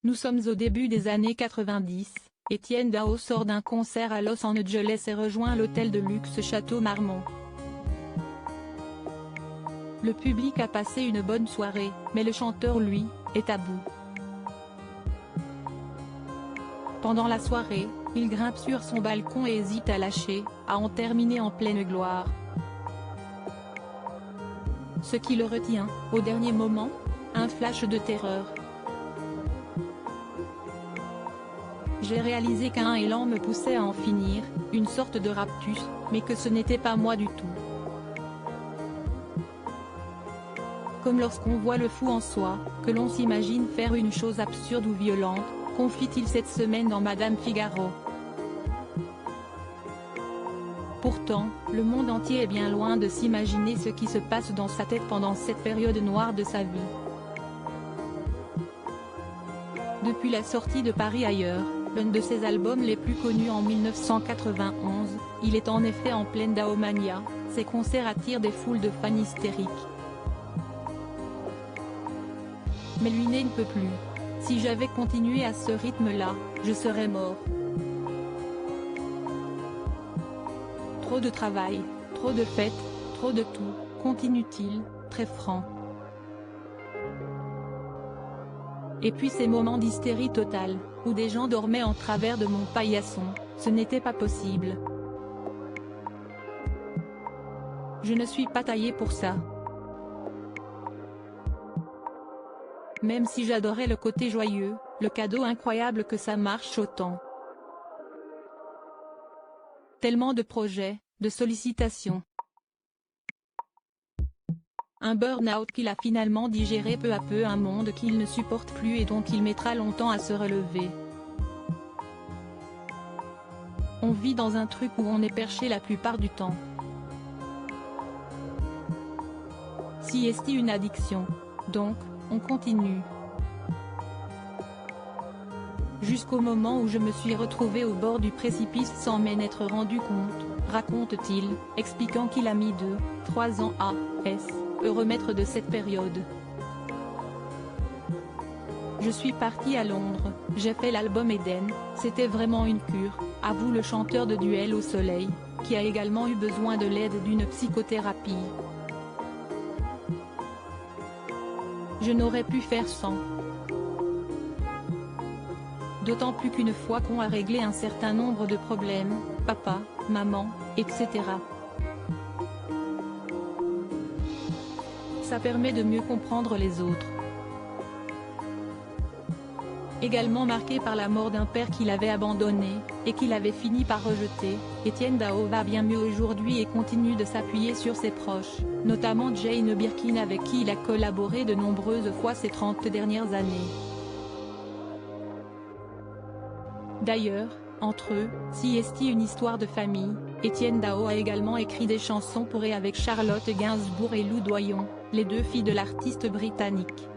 Nous sommes au début des années 90, Etienne Dao sort d'un concert à Los Angeles et rejoint l'hôtel de luxe Château Marmont. Le public a passé une bonne soirée, mais le chanteur lui, est à bout. Pendant la soirée, il grimpe sur son balcon et hésite à lâcher, à en terminer en pleine gloire. Ce qui le retient, au dernier moment, un flash de terreur. J'ai réalisé qu'un élan me poussait à en finir, une sorte de raptus, mais que ce n'était pas moi du tout. Comme lorsqu'on voit le fou en soi, que l'on s'imagine faire une chose absurde ou violente, confie-t-il cette semaine dans Madame Figaro. Pourtant, le monde entier est bien loin de s'imaginer ce qui se passe dans sa tête pendant cette période noire de sa vie. Depuis la sortie de Paris ailleurs, l'un de ses albums les plus connus en 1991, il est en effet en pleine Daomania, ses concerts attirent des foules de fans hystériques. Mais lui ne peut plus. Si j'avais continué à ce rythme-là, je serais mort. Trop de travail, trop de fêtes, trop de tout, continue-t-il, très franc. Et puis ces moments d'hystérie totale, où des gens dormaient en travers de mon paillasson, ce n'était pas possible. Je ne suis pas taillé pour ça. Même si j'adorais le côté joyeux, le cadeau incroyable que ça marche autant. Tellement de projets, de sollicitations. Un burn-out qu'il a finalement digéré peu à peu, un monde qu'il ne supporte plus et dont il mettra longtemps à se relever. On vit dans un truc où on est perché la plupart du temps. Si est une addiction. Donc, on continue. Jusqu'au moment où je me suis retrouvé au bord du précipice sans m'en être rendu compte, raconte-t-il, expliquant qu'il a mis 2-3 ans à se remettre de cette période. Je suis parti à Londres, j'ai fait l'album Eden, c'était vraiment une cure, avoue le chanteur de Duel au soleil, qui a également eu besoin de l'aide d'une psychothérapie. Je n'aurais pu faire sans. D'autant plus qu'une fois qu'on a réglé un certain nombre de problèmes, papa, maman, etc. Ça permet de mieux comprendre les autres. Également marqué par la mort d'un père qu'il avait abandonné, et qu'il avait fini par rejeter, Etienne Dao va bien mieux aujourd'hui et continue de s'appuyer sur ses proches, notamment Jane Birkin avec qui il a collaboré de nombreuses fois ces 30 dernières années. D'ailleurs, entre eux, si est une histoire de famille, Etienne Dao a également écrit des chansons pour et avec Charlotte Gainsbourg et Lou Doyon, les deux filles de l'artiste britannique.